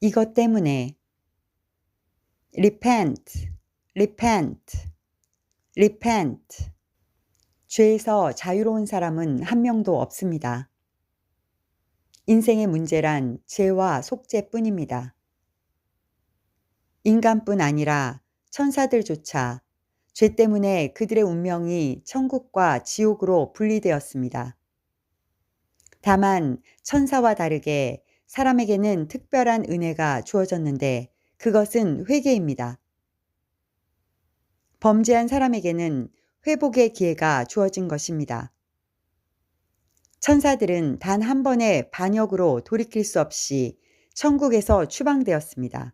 이것 때문에 repent, repent, repent. 죄에서 자유로운 사람은 한 명도 없습니다. 인생의 문제란 죄와 속죄뿐입니다. 인간뿐 아니라 천사들조차 죄 때문에 그들의 운명이 천국과 지옥으로 분리되었습니다. 다만 천사와 다르게 사람에게는 특별한 은혜가 주어졌는데 그것은 회개입니다. 범죄한 사람에게는 회복의 기회가 주어진 것입니다. 천사들은 단 한 번의 반역으로 돌이킬 수 없이 천국에서 추방되었습니다.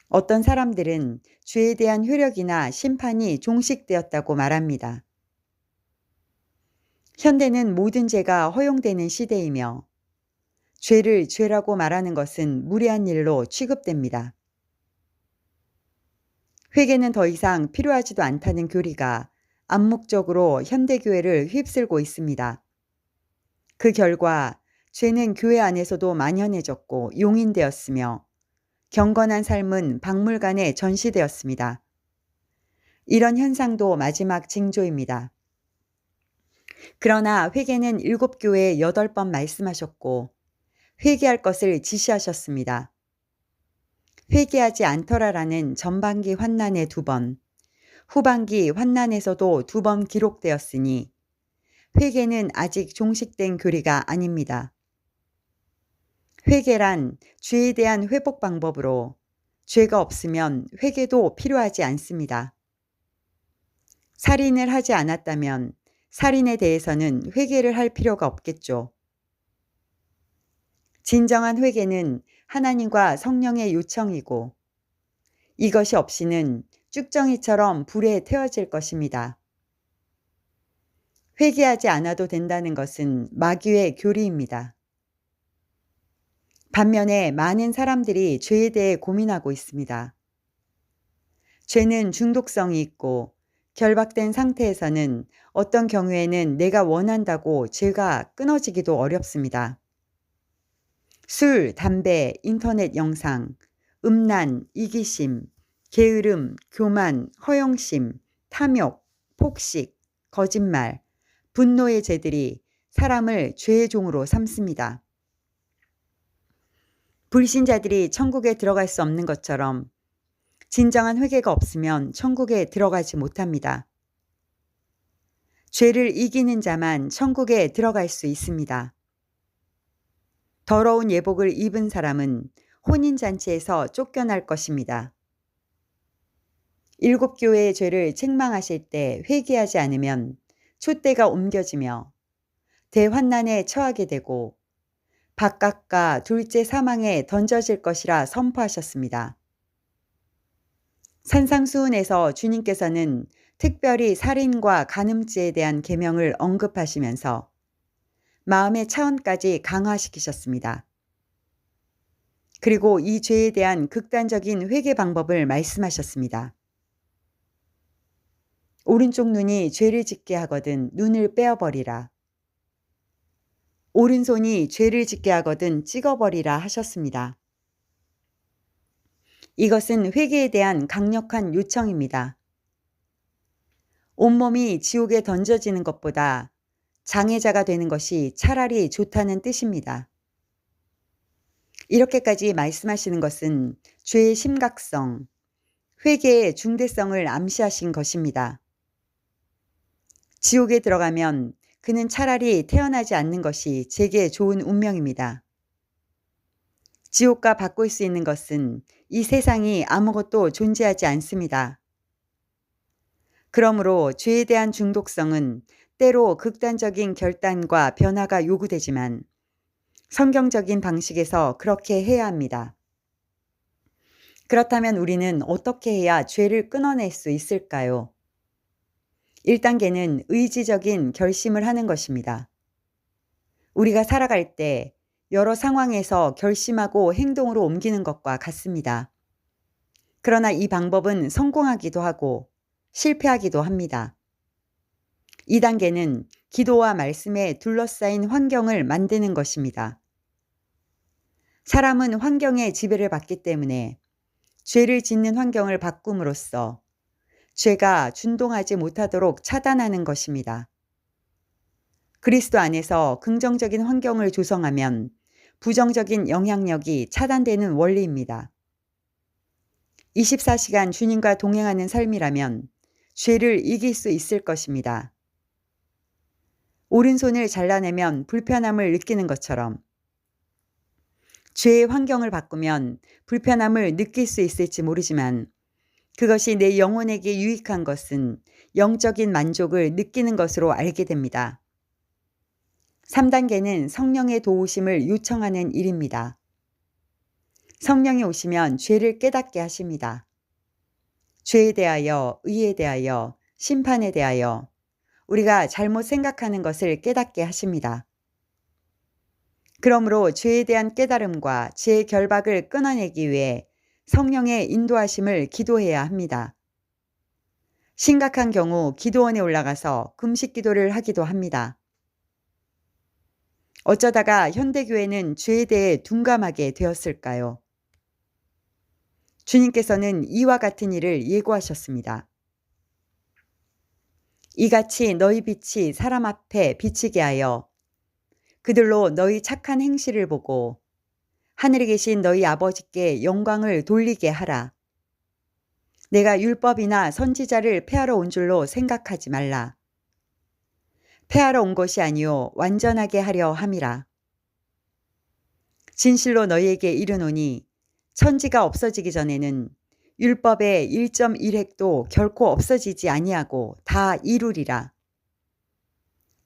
어떤 사람들은 죄에 대한 효력이나 심판이 종식되었다고 말합니다. 현대는 모든 죄가 허용되는 시대이며 죄를 죄라고 말하는 것은 무례한 일로 취급됩니다. 회개는 더 이상 필요하지도 않다는 교리가 암묵적으로 현대교회를 휩쓸고 있습니다. 그 결과 죄는 교회 안에서도 만연해졌고 용인되었으며 경건한 삶은 박물관에 전시되었습니다. 이런 현상도 마지막 징조입니다. 그러나 회개는 7교회에 8번 말씀하셨고 회개할 것을 지시하셨습니다. 회개하지 않더라라는 전반기 환난에 2번, 후반기 환난에서도 2번 기록되었으니 회개는 아직 종식된 교리가 아닙니다. 회개란 죄에 대한 회복 방법으로 죄가 없으면 회개도 필요하지 않습니다. 살인을 하지 않았다면 살인에 대해서는 회개를 할 필요가 없겠죠. 진정한 회개는 하나님과 성령의 요청이고 이것이 없이는 쭉정이처럼 불에 태워질 것입니다. 회개하지 않아도 된다는 것은 마귀의 교리입니다. 반면에 많은 사람들이 죄에 대해 고민하고 있습니다. 죄는 중독성이 있고 결박된 상태에서는 어떤 경우에는 내가 원한다고 죄가 끊어지기도 어렵습니다. 술, 담배, 인터넷 영상, 음란, 이기심, 게으름, 교만, 허영심, 탐욕, 폭식, 거짓말, 분노의 죄들이 사람을 죄의 종으로 삼습니다. 불신자들이 천국에 들어갈 수 없는 것처럼 진정한 회개가 없으면 천국에 들어가지 못합니다. 죄를 이기는 자만 천국에 들어갈 수 있습니다. 더러운 예복을 입은 사람은 혼인잔치에서 쫓겨날 것입니다. 7교회의 죄를 책망하실 때 회개하지 않으면 촛대가 옮겨지며 대환난에 처하게 되고 박각과 둘째 사망에 던져질 것이라 선포하셨습니다. 산상수훈에서 주님께서는 특별히 살인과 간음죄에 대한 계명을 언급하시면서 마음의 차원까지 강화시키셨습니다. 그리고 이 죄에 대한 극단적인 회개 방법을 말씀하셨습니다. 오른쪽 눈이 죄를 짓게 하거든 눈을 빼어버리라. 오른손이 죄를 짓게 하거든 찍어버리라 하셨습니다. 이것은 회개에 대한 강력한 요청입니다. 온몸이 지옥에 던져지는 것보다 장애자가 되는 것이 차라리 좋다는 뜻입니다. 이렇게까지 말씀하시는 것은 죄의 심각성, 회개의 중대성을 암시하신 것입니다. 지옥에 들어가면 그는 차라리 태어나지 않는 것이 제게 좋은 운명입니다. 지옥과 바꿀 수 있는 것은 이 세상이 아무것도 존재하지 않습니다. 그러므로 죄에 대한 중독성은 때로 극단적인 결단과 변화가 요구되지만 성경적인 방식에서 그렇게 해야 합니다. 그렇다면 우리는 어떻게 해야 죄를 끊어낼 수 있을까요? 1단계는 의지적인 결심을 하는 것입니다. 우리가 살아갈 때 여러 상황에서 결심하고 행동으로 옮기는 것과 같습니다. 그러나 이 방법은 성공하기도 하고 실패하기도 합니다. 2단계는 기도와 말씀에 둘러싸인 환경을 만드는 것입니다. 사람은 환경의 지배를 받기 때문에 죄를 짓는 환경을 바꿈으로써 죄가 준동하지 못하도록 차단하는 것입니다. 그리스도 안에서 긍정적인 환경을 조성하면 부정적인 영향력이 차단되는 원리입니다. 24시간 주님과 동행하는 삶이라면 죄를 이길 수 있을 것입니다. 오른손을 잘라내면 불편함을 느끼는 것처럼 죄의 환경을 바꾸면 불편함을 느낄 수 있을지 모르지만 그것이 내 영혼에게 유익한 것은 영적인 만족을 느끼는 것으로 알게 됩니다. 3단계는 성령의 도우심을 요청하는 일입니다. 성령이 오시면 죄를 깨닫게 하십니다. 죄에 대하여, 의에 대하여, 심판에 대하여 우리가 잘못 생각하는 것을 깨닫게 하십니다. 그러므로 죄에 대한 깨달음과 죄의 결박을 끊어내기 위해 성령의 인도하심을 기도해야 합니다. 심각한 경우 기도원에 올라가서 금식 기도를 하기도 합니다. 어쩌다가 현대교회는 죄에 대해 둔감하게 되었을까요? 주님께서는 이와 같은 일을 예고하셨습니다. 이같이 너희 빛이 사람 앞에 비치게 하여 그들로 너희 착한 행실을 보고 하늘에 계신 너희 아버지께 영광을 돌리게 하라. 내가 율법이나 선지자를 폐하러 온 줄로 생각하지 말라. 폐하러 온 것이 아니요 완전하게 하려 함이라. 진실로 너희에게 이르노니 천지가 없어지기 전에는 율법의 1.1획도 결코 없어지지 아니하고 다 이루리라.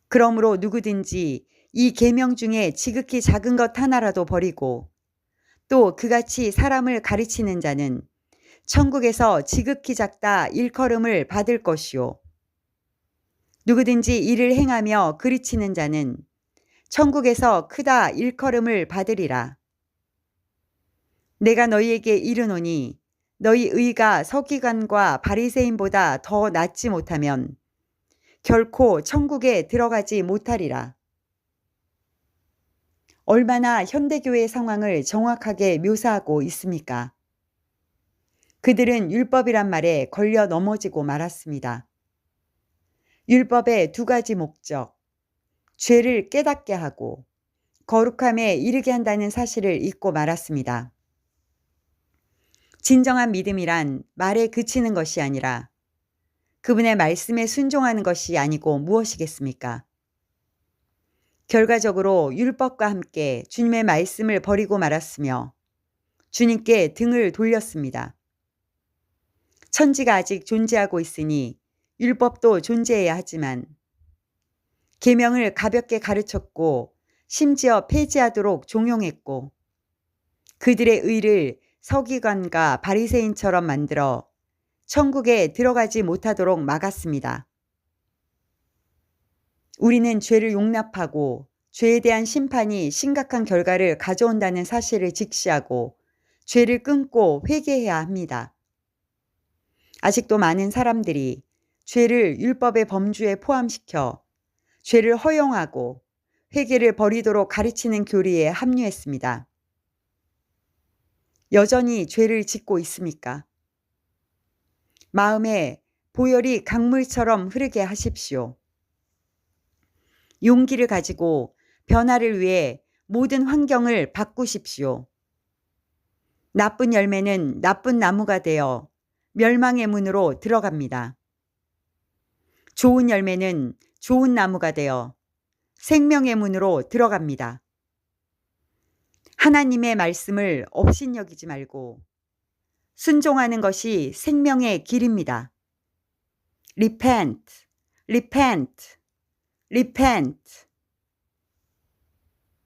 그러므로 누구든지 이 계명 중에 지극히 작은 것 하나라도 버리고 또 그같이 사람을 가르치는 자는 천국에서 지극히 작다 일컬음을 받을 것이요. 누구든지 이를 행하며 그르치는 자는 천국에서 크다 일컬음을 받으리라. 내가 너희에게 이르노니 너희 의가 서기관과 바리새인보다 더 낫지 못하면 결코 천국에 들어가지 못하리라. 얼마나 현대교회의 상황을 정확하게 묘사하고 있습니까? 그들은 율법이란 말에 걸려 넘어지고 말았습니다. 율법의 두 가지 목적, 죄를 깨닫게 하고 거룩함에 이르게 한다는 사실을 잊고 말았습니다. 진정한 믿음이란 말에 그치는 것이 아니라 그분의 말씀에 순종하는 것이 아니고 무엇이겠습니까? 결과적으로 율법과 함께 주님의 말씀을 버리고 말았으며 주님께 등을 돌렸습니다. 천지가 아직 존재하고 있으니 율법도 존재해야 하지만 계명을 가볍게 가르쳤고 심지어 폐지하도록 종용했고 그들의 의를 서기관과 바리새인처럼 만들어 천국에 들어가지 못하도록 막았습니다. 우리는 죄를 용납하고 죄에 대한 심판이 심각한 결과를 가져온다는 사실을 직시하고 죄를 끊고 회개해야 합니다. 아직도 많은 사람들이 죄를 율법의 범주에 포함시켜 죄를 허용하고 회개를 버리도록 가르치는 교리에 합류했습니다. 여전히 죄를 짓고 있습니까? 마음에 보혈이 강물처럼 흐르게 하십시오. 용기를 가지고 변화를 위해 모든 환경을 바꾸십시오. 나쁜 열매는 나쁜 나무가 되어 멸망의 문으로 들어갑니다. 좋은 열매는 좋은 나무가 되어 생명의 문으로 들어갑니다. 하나님의 말씀을 업신여기지 말고 순종하는 것이 생명의 길입니다. Repent, repent, repent.